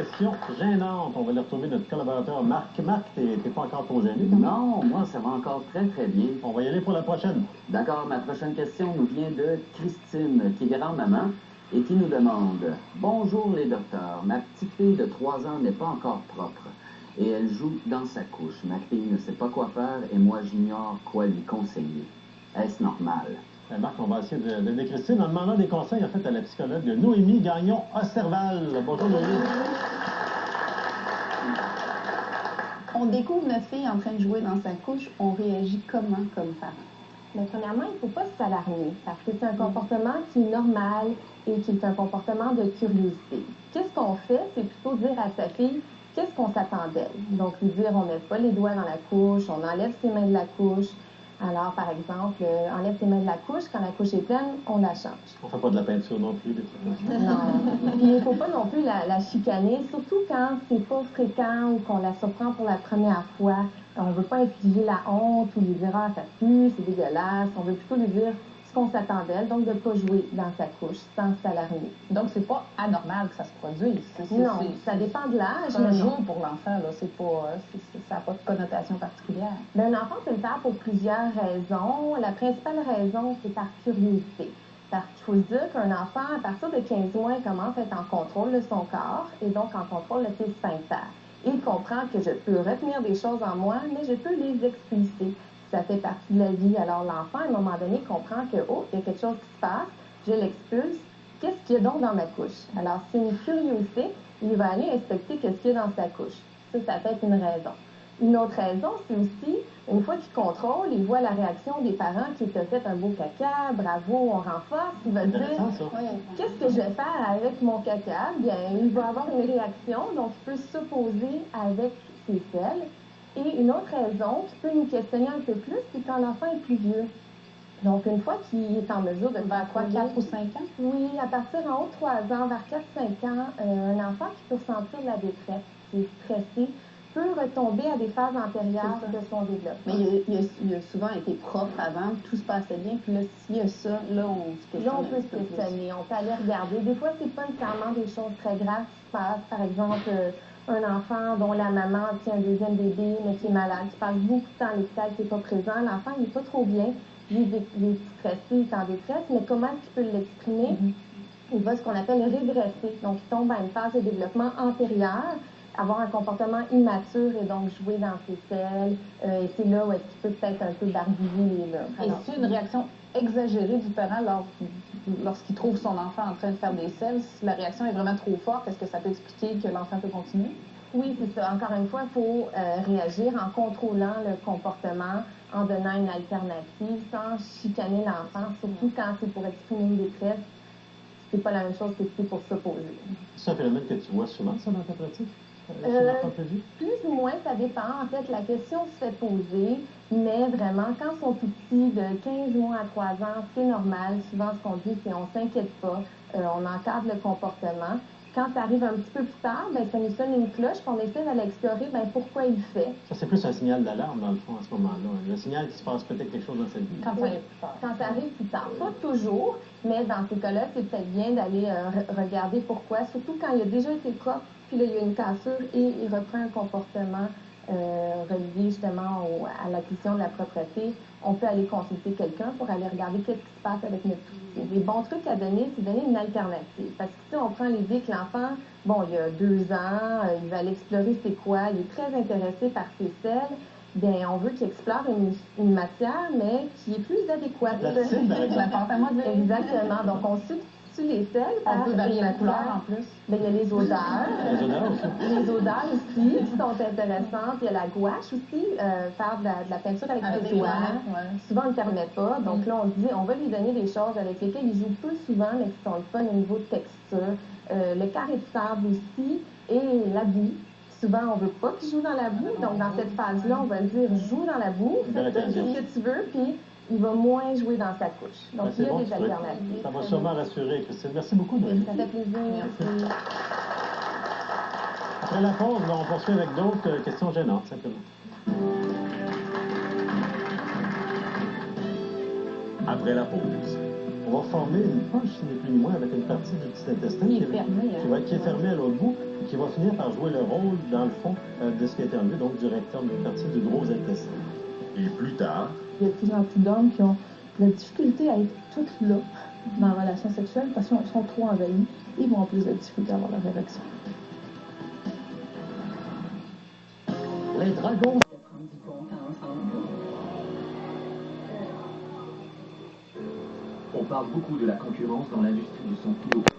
question gênante. On va aller retrouver notre collaborateur Marc. Marc, t'es pas encore trop gêné? Non, moi, ça va encore très, très bien. On va y aller pour la prochaine. D'accord, ma prochaine question nous vient de Christine, qui est grand-maman, et qui nous demande « Bonjour les docteurs, ma petite fille de 3 ans n'est pas encore propre, et elle joue dans sa couche. Ma fille ne sait pas quoi faire, et moi, j'ignore quoi lui conseiller. Est-ce normal? » Marc, on va essayer d'aider Christine en demandant des conseils, en fait, à la psychologue Noémie Gagnon-Osterval. Bonjour, Noémie. On découvre notre fille en train de jouer dans sa couche, on réagit comment comme parent? Mais premièrement, il ne faut pas s'alarmer parce que c'est un comportement qui est normal et qui est un comportement de curiosité. Qu'est-ce qu'on fait? C'est plutôt dire à sa fille qu'est-ce qu'on s'attend d'elle. Donc, lui dire on ne met pas les doigts dans la couche, on enlève ses mains de la couche. Alors, par exemple, enlève tes mains de la couche, quand la couche est pleine, on la change. On ne fait pas de la peinture non plus, des trucs comme ça. Non. Puis, il ne faut pas non plus la chicaner, surtout quand c'est pas fréquent ou qu'on la surprend pour la première fois. On ne veut pas infliger la honte ou lui dire « Ah, ça pue, c'est dégueulasse ». On veut plutôt lui dire ce qu'on s'attend d'elle, donc de ne pas jouer dans sa couche sans s'alarmer. Donc, c'est pas anormal que ça se produise. Non, ça dépend de l'âge. C'est un jeu pour l'enfant, là. C'est pas, ça n'a pas de connotation particulière. Mais un enfant peut le faire pour plusieurs raisons. La principale raison, c'est par curiosité. Parce qu'il faut se dire qu'un enfant, à partir de 15 mois, il commence à être en contrôle de son corps et donc en contrôle de ses sphincters. Il comprend que je peux retenir des choses en moi, mais je peux les expulser. Ça fait partie de la vie. Alors l'enfant, à un moment donné, comprend que, oh, il y a quelque chose qui se passe, je l'expulse. Qu'est-ce qu'il y a donc dans ma couche? Alors, c'est une curiosité, il va aller inspecter qu'est-ce qu'il y a dans sa couche. Ça peut être une raison. Une autre raison, c'est aussi, une fois qu'il contrôle, il voit la réaction des parents qui t'a fait un beau caca, bravo, on renforce, il va dire, qu'est-ce que je vais faire avec mon caca? Bien, il va avoir une réaction, donc il peut s'opposer avec ses selles. Et une autre raison qui peut nous questionner un peu plus, c'est quand l'enfant est plus vieux. Donc, une fois qu'il est en mesure de vers quoi, 4 ou 5 ans? Oui, à partir en haut de 3 ans, vers 4-5 ans, un enfant qui peut ressentir la détresse, qui est stressé, peut retomber à des phases antérieures de son développement. Mais il a souvent été propre avant, tout se passait bien, puis là, s'il y a ça, là, on se questionne. Là, on peut se questionner, on peut aller regarder. Des fois, c'est pas nécessairement des choses très graves qui se passent. Par exemple, un enfant dont la maman tient un deuxième bébé, mais qui est malade, qui passe beaucoup de temps à l'hôpital, qui n'est pas présent. L'enfant, il n'est pas trop bien. Il est stressé, il est en détresse, mais comment est-ce qu'il peut l'exprimer? Il va ce qu'on appelle régresser. Donc, il tombe à une phase de développement antérieure, avoir un comportement immature et donc jouer dans ses selles. Et c'est là où est-ce qu'il peut peut-être un peu barbouiller les murs. Et c'est une réaction exagérée du parent lorsqu'il trouve son enfant en train de faire des selles? Si la réaction est vraiment trop forte, est-ce que ça peut expliquer que l'enfant peut continuer? Oui, c'est ça. Encore une fois, il faut réagir en contrôlant le comportement, en donnant une alternative, sans chicaner l'enfant, surtout quand c'est pour exprimer une détresse. C'est pas la même chose que c'est pour s'opposer. C'est un phénomène que tu vois souvent, ça, dans ta pratique? Plus ou moins, ça dépend. En fait, la question se fait poser, mais vraiment, quand ils sont tout petits, de 15 mois à 3 ans, c'est normal. Souvent, ce qu'on dit, c'est on s'inquiète pas, on encadre le comportement. Quand ça arrive un petit peu plus tard, ben, ça nous sonne une cloche, puis on essaie d'aller explorer ben, pourquoi il le fait. Ça, c'est plus un signal d'alarme, dans le fond, à ce moment-là. Le signal qu'il se passe peut-être quelque chose dans sa vie. Quand ça arrive plus tard. Quand ça arrive plus tard. Pas toujours, mais dans ces cas-là, c'est peut-être bien d'aller regarder pourquoi, surtout quand il a déjà été propre, puis là, il y a une cassure et il reprend un comportement relié justement à l'acquisition de la propreté. On peut aller consulter quelqu'un pour aller regarder qu'est-ce qui se passe avec notre petit. Les bons trucs à donner, c'est donner une alternative. Parce que si on prend l'idée que l'enfant, bon, il a 2 ans, il va aller explorer c'est quoi, il est très intéressé par ses selles, bien, on veut qu'il explore une matière, mais qui est plus adéquate. La pâte à modeler. Exactement. Donc, on substitue les selles. On peut varier la couleur en plus. Bien, il y a les odeurs. Les odeurs aussi. Les odeurs aussi, qui sont intéressantes. Il y a la gouache aussi, faire de la peinture avec ses doigts. Souvent, on ne le permet pas. Donc là, on dit, on va lui donner des choses avec lesquelles il joue peu souvent, mais qui sont le fun au niveau de texture. Le carré de sable aussi et la boue. Souvent, on ne veut pas qu'il joue dans la boue. Donc, dans cette phase-là, on va lui dire, joue dans la boue, fais tout ce que tu veux, puis il va moins jouer dans sa couche. Donc, il y a des alternatives. Ça va sûrement rassurer, Christine. Merci beaucoup, Noémie. Ça fait plaisir. Merci. Après la pause, on poursuit avec d'autres questions gênantes, simplement. Après la pause, on va former une poche, ni plus ni moins, avec une partie du petit intestin qui est fermée à l'autre bout. qui va finir par jouer le rôle, dans le fond, de ce qui a été enlevé, donc du rectum, une partie du gros intestin. Et plus tard, Il y a de plus en plus d'hommes qui ont la difficulté à être toutes là dans la relation sexuelle parce qu'ils sont trop envahis. Ils vont en plus de difficulté à avoir leur érection. Les dragons. On parle beaucoup de la concurrence dans l'industrie du son philo.